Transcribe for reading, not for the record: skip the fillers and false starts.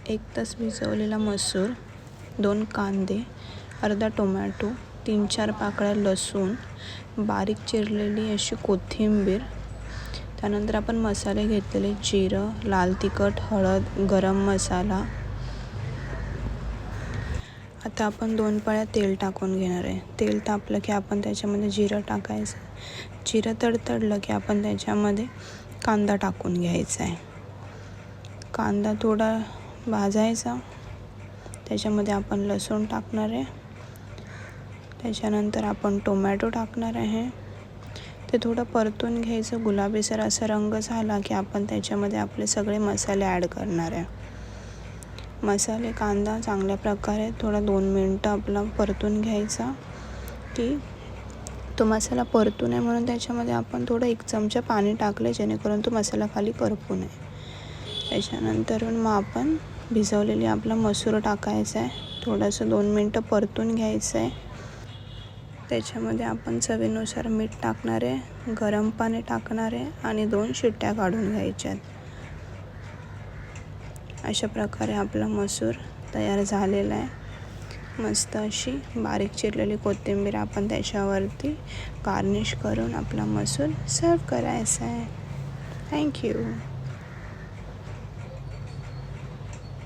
1 तास भिजवलेला मसूर, 2 कांदे, अर्धा टोमॅटो, 3-4 पाकळ्या लसूण, बारीक चिरलेली अशी कोथिंबीर. त्यानंतर आपण मसाले घेतलेले जिरं, लाल तिखट, हळद, गरम मसाला. आता आपण 2 पळ्या तेल टाकून घेणार आहे. तेल तापलं की आपण त्याच्यामध्ये जिरं टाकायचं. जिरं तडतडलं की आपण त्याच्यामध्ये कांदा टाकून घ्यायचा आहे. कांदा थोडा भाजायचा. त्याच्यामध्ये आपण लसूण टाकणार आहे. त्याच्यानंतर आपण टोमॅटो टाकणार आहे. ते थोडं परतून घ्यायचं. गुलाबीसर असा रंग झाला की आपण त्याच्यामध्ये आपले सगळे मसाले ॲड करणार आहे. मसाले कांदा चांगल्या प्रकारे थोडा 2 मिनटं आपला परतून घ्यायचा की तो मसाला परतू नये म्हणून त्याच्यामध्ये आपण थोडं 1 चमचा पाणी टाकले जेणेकरून तो मसाला खाली करपू नये. त्याच्यानंतर मग आपण भिजवलेली आपला मसूर टाकायचा आहे. थोडंसं 2 मिनटं परतून घ्यायचं आहे. त्याच्यामध्ये आपण चवीनुसार मीठ टाकणार आहे, गरम पाणी टाकणार आहे आणि 2 शिट्ट्या काढून घ्यायच्या आहेत. अशा प्रकारे आपला मसूर तयार झालेला आहे. मस्त अशी बारीक चिरलेली कोथिंबीर आपण त्याच्यावरती गार्निश करून आपला मसूर सर्व करायचा आहे. थँक्यू.